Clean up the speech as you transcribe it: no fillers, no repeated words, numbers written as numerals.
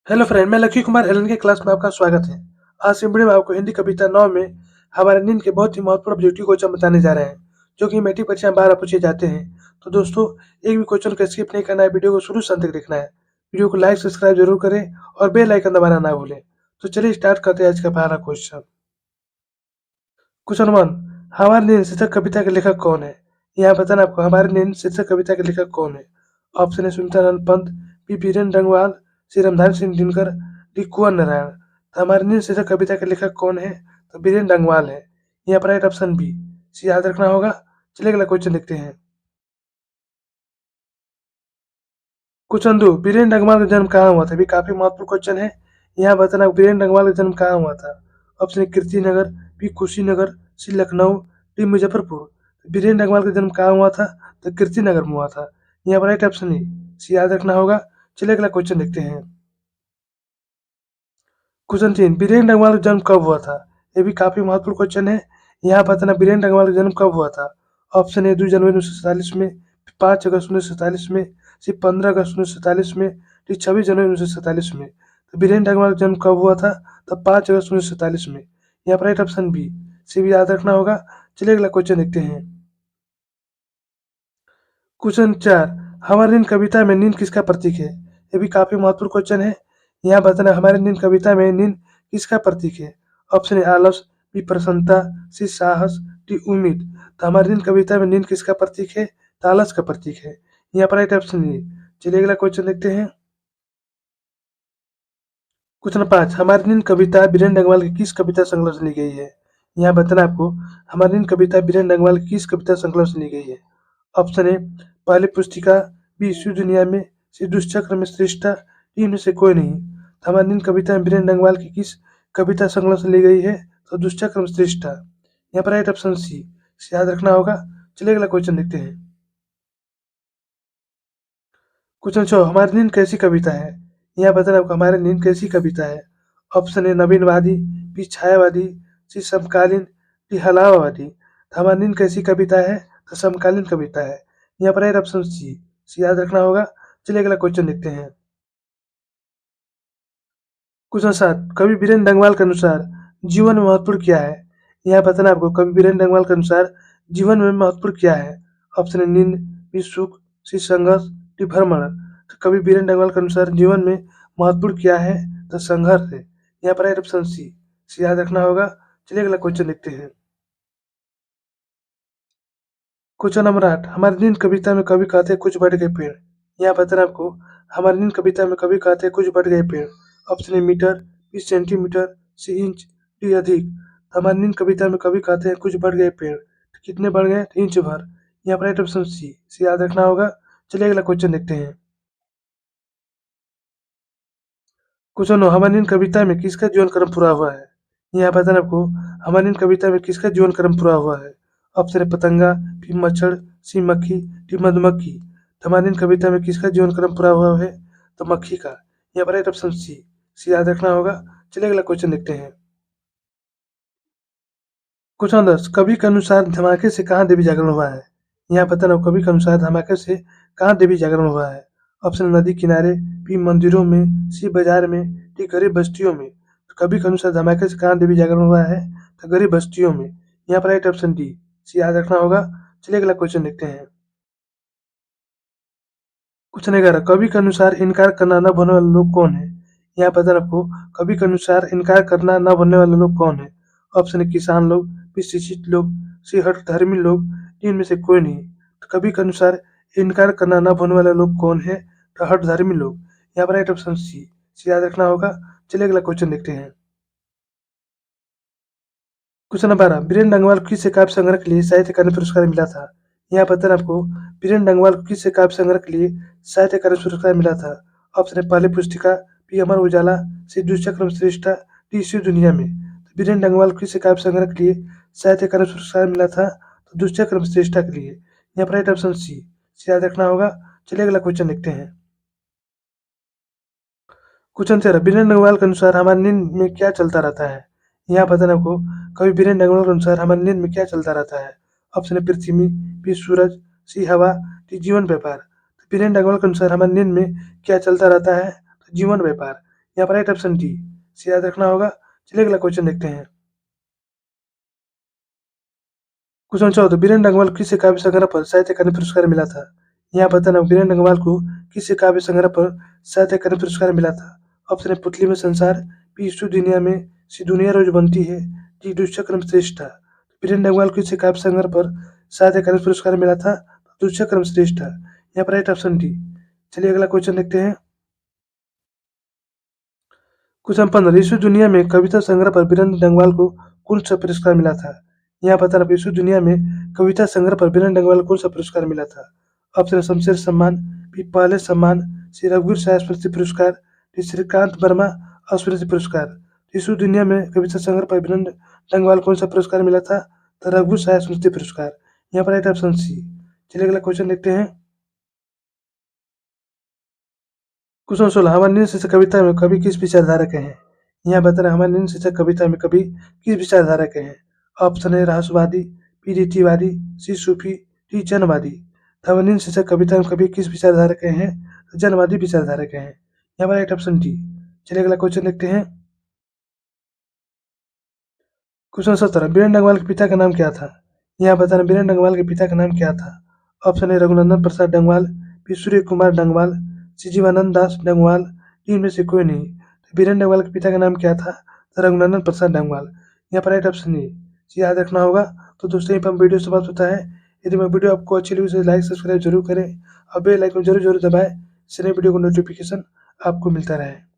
Hello friend, मैं lucky Kumar Elon के class में आपका स्वागत है। आज की वीडियो में आपको हिंदी कविता 9 में हमारे नींद के बहुत ही महत्वपूर्ण ऑब्जेक्टिव क्वेश्चन बताने जा रहे हैं, जो कि मैट्रिक परीक्षा में बार पूछे जाते हैं। तो दोस्तों, एक भी क्वेश्चन को स्किप नहीं करना है, वीडियो को शुरू से अंत तक देखना है। वीडियो को लाइक सब्सक्राइब जरूर करें और बेल आइकन दबाना ना भूलें। तो चलिए स्टार्ट करते हैं आज का पहला क्वेश्चन। क्वेश्चन 1, हमारे नींद शीर्षक कविता के लेखक कौन है? यहाँ बताना आपको हमारे नींद शीर्षक कविता के लेखक कौन है। ऑप्शन है सुमित्रानंद पंत, पी वीरेंद्र रंगवाल, श्री रामधारी सिंह दिनकर, डी कुंवर नारायण। तो हमारे नींद शीर्षक कविता के लेखक कौन है? तो वीरेंद्र रंगवाल है। यहाँ पर राइट ऑप्शन बी सी याद रखना होगा। चलिए अगला क्वेश्चन देखते हैं। क्वेश्चन 2, वीरेंद्र रंगवाल का जन्म कहाँ हुआ था? भी काफी महत्वपूर्ण क्वेश्चन है। यहाँ बताना वीरेंद्र रंगवाल का जन्म कहाँ हुआ था। Option A Kirti Nagar, B Kushinagar, C Lucknow, D Muzaffarpur. Virendra Rangwal का जन्म कहाँ हुआ था? तो कीर्ति नगर में हुआ था। यहाँ पर राइट ऑप्शन ए सी याद रखना होगा। चलिए अगला क्वेश्चन देखते हैं। क्वेश्चन 3, वीरेंद्र रंगवाल का जन्म कब हुआ था? ये भी काफी महत्वपूर्ण क्वेश्चन है। यहाँ बताना वीरेंद्र रंगवाल का जन्म कब हुआ था। ऑप्शन ए 2 जनवरी 1947 में, 5 अगस्त 1947 में, सिर्फ 15 अगस्त 1947 में, फिर 26 जनवरी 1947 में। तो वीरेंद्र रंगवाल का जन्म कब हुआ था? तब 5 अगस्त 1947 में। यहाँ पर राइट ऑप्शन बी से भी याद रखना होगा। चलिए अगला क्वेश्चन देखते हैं। क्वेश्चन 4, हमारी नींद कविता में नींद किसका प्रतीक है? ये भी काफी महत्वपूर्ण क्वेश्चन है। यहाँ बताना हमारी नींद कविता में नींद किसका प्रतीक है। ऑप्शन ए आलस, बी प्रसन्नता, सी साहस, डी उम्मीद। तो हमारी नींद कविता में नींद किसका प्रतीक है? तो आलस का प्रतीक है। यहाँ पर राइट ऑप्शन ए। चलिए अगला क्वेश्चन देखते हैं। क्वेश्चन 5, हमारी नींद कविता वीरेंद्र रंगवाल की किस कविता संकलन से ली गई है? यहाँ बताना आपको हमारी नींद कविता वीरेंद्र रंगवाल की किस कविता संकलन से ली गई है। ऑप्शन ए पहली पुस्तिका, बी ईश्वर दुनिया में, सी दुष्चक्र में श्रेष्ठा, डी इनमें से कोई नहीं। तो हमारी नींद कविता वीरेंद्र रंगवाल की किस कविता संकलन से ली गई है? तो दुष्चक्र में श्रेष्ठा। यहाँ पर राइट ऑप्शन सी याद रखना होगा। चलिए अगला क्वेश्चन देखते हैं। क्वेश्चन 6, हमारी नींद कैसी कविता है? यहाँ बताना आपको हमारी नींद कैसी कविता है। ऑप्शन ए नवीनवादी, बी छायावादी, सी समकालीन, डी हलावादी। तो हमारी नींद कैसी कविता है? तो समकालीन कविता है। यहाँ पर है ऑप्शन सी याद रखना होगा। चलिए अगला क्वेश्चन देखते हैं। क्वेश्चन 7, कवि वीरेंद्र डंगवाल के अनुसार जीवन में महत्वपूर्ण क्या है? यहाँ बताना आपको कवि वीरेंद्र डंगवाल के अनुसार जीवन में महत्वपूर्ण क्या है। ऑप्शन ए नींद, बी सुख, सी संघर्ष, डी भ्रमण। तो कवि वीरेंद्र डंगवाल के अनुसार जीवन में महत्वपूर्ण क्या है? तो संघर्ष है। यहाँ पर है ऑप्शन सी याद रखना होगा। चलिए अगला क्वेश्चन देखते हैं। क्वेश्चन नंबर 8, हमारी नींद कविता में कवि कहते हैं कुछ बढ़ गए पेड़। यहाँ बताना आपको हमारी नींद कविता में कवि कहते हैं कुछ बढ़ गए पेड़। Option A metre, B centimetre, C inch, D अधिक। तो हमारी नींद कविता में कवि कहते हैं कुछ बढ़ गए पेड़। तो कितने बढ़ गए? तो इंच भर। यहाँ पर राइट ऑप्शन सी याद रखना होगा। चलिए अगला क्वेश्चन देखते हैं। क्वेश्चन 9, हमारी नींद कविता में किसका जीवन क्रम पूरा हुआ है? यहाँ बताना आपको हमारी नींद कविता में किसका जीवन क्रम पूरा हुआ है। ऑप्शन ए पतंगा, बी मच्छर, सी मक्खी, डी मधुमक्खी। तो हमारी नींद कविता में किसका जीवन क्रम पूरा हुआ है? तो मक्खी का। यहाँ पर राइट ऑप्शन सी याद रखना होगा। चलिए अगला क्वेश्चन देखते हैं। क्वेश्चन 10, कवि के अनुसार धमाके से कहाँ देवी जागरण हुआ है? यहाँ बताना कवि के अनुसार धमाके से कहाँ देवी जागरण हुआ है। ऑप्शन नदी किनारे, बी मंदिरों में, सी बाजार में, डी गरीब बस्तियों में। तो कवि के अनुसार धमाके से कहाँ देवी जागरण हुआ है? तो गरीब बस्तियों में। यहाँ पर राइट ऑप्शन डी सी याद रखना होगा। चलिए अगला क्वेश्चन देखते हैं। क्वेश्चन 11, कवि के अनुसार इनकार करना न भूलने वाले लोग कौन है? यहाँ बताना आपको कवि के अनुसार इनकार करना न भूलने वाले लोग कौन है। ऑप्शन है किसान लोग, बी शिक्षित लोग, सी हठधर्मी लोग, डी इनमें से कोई नहीं। तो कवि के अनुसार इनकार करना न भूलने वाले लोग कौन है? तो हठधर्मी लोग। यहाँ पर राइट ऑप्शन सी याद रखना होगा। चलिए अगला क्वेश्चन देखते हैं। क्वेश्चन नंबर 12, वीरेंद्र डंगवाल को किस काव्य संग्रह के लिए साहित्य अकादमी पुरस्कार मिला था? यहाँ बताना आपको वीरेंद्र डंगवाल को किस काव्य संग्रह के लिए साहित्य अकादमी पुरस्कार मिला था। ऑप्शन है पहली पुस्तिका, बी अमर उजाला, सी दुष्चक्र में श्रेष्ठा, डी इसी दुनिया में। तो वीरेंद्र डंगवाल को किस काव्य संग्रह के लिए साहित्य अकादमी पुरस्कार मिला था? तो दुष्चक्र में श्रेष्ठा के लिए। यहाँ पर राइट ऑप्शन सी याद रखना होगा। चलिए अगला क्वेश्चन देखते हैं। क्वेश्चन 13, वीरेंद्र डंगवाल के अनुसार हमारी नींद में क्या चलता रहता है? यहाँ बताना आपको कवि वीरेंद्र डंगवाल के अनुसार हमारी नींद में क्या चलता रहता है। ऑप्शन है पृथ्वी, बी सूरज, सी हवा, डी जीवन व्यापार। तो वीरेंद्र डंगवाल के अनुसार हमारी नींद में क्या चलता रहता है? तो जीवन व्यापार। यहाँ पर राइट ऑप्शन डी से याद रखना होगा। चलिए अगला क्वेश्चन देखते हैं। क्वेश्चन 14, बीरेन डंगवाल किस काव्य संग्रह पर साहित्य अकादमी पुरस्कार मिला था? यहाँ बताना बीरेन डंगवाल को किस काव्य संग्रह पर साहित्य अकादमी पुरस्कार मिला था? ऑप्शन है पुतली में संसार, बी इस दुनिया में, सी दुनिया रोज बनती है, डी दुष्यक्रम श्रेष्ठा। बीरेन डंगवाल को किस काव्य संग्रह पर साहित्य अकादमी पुरस्कार मिला था? दुष्यक्रम श्रेष्ठा। यहाँ पर राइट ऑप्शन डी। चलिए अगला क्वेश्चन देखते हैं। क्वेश्चन 15, ईसु दुनिया में कविता संग्रह पर बीरेन डंगवाल को कौन सा पुरस्कार मिला था? यहाँ बताना ईसु दुनिया में कविता संग्रह पर बीरेन डंगवाल को कौन सा पुरस्कार मिला था? ऑप्शन है शमशेर सम्मान, बी पहले सम्मान, सी रघुवीर शाह स्मृति पुरस्कार, डी श्रीकांत वर्मा स्मृति पुरस्कार। ईसु दुनिया में कविता संग्रह पर बीरेन डंगवाल कौन सा पुरस्कार मिला था? तो रघुवीर शाह स्मृति पुरस्कार। यहाँ पर राइट ऑप्शन सी। चलिए अगला क्वेश्चन देखते हैं। क्वेश्चन 16, हमारे नील शीर्षक कविता में कवि किस विचारधारा के हैं? यहाँ बताना हमारे नील शीर्षक कविता में कवि किस विचारधारा के हैं? ऑप्शन है रहस्यवादी, बी रीतिवादी, सी सूफी, डी जनवादी। हमारे नील शीर्षक कविता में कवि किस विचारधारा के हैं? जनवादी विचारधारा के हैं। यहाँ पर राइट ऑप्शन डी। चलिए अगला क्वेश्चन देखते हैं। क्वेश्चन 17, बीरेन डंगवाल के पिता का नाम क्या था? यहाँ बताना बीरेन डंगवाल के पिता का नाम क्या था? ऑप्शन है रघुनंदन प्रसाद डंगवाल, बी सूर्य कुमार डंगवाल, सी जीवानंद दास डंगवाल, डी इनमें से कोई नहीं। तो बीरेन डंगवाल के पिता का नाम क्या था? तो रघुनंदन प्रसाद डंगवाल। यहाँ पर राइट ऑप्शन ए याद रखना होगा। तो दोस्तों यहाँ पर हम वीडियो समाप्त होता है। यदि मैं वीडियो आपको अच्छी लगी तो लाइक सब्सक्राइब जरूर करें और बेल आइकन जरूर जरूर दबाएं, इससे नई वीडियो को नोटिफिकेशन आपको मिलता रहे।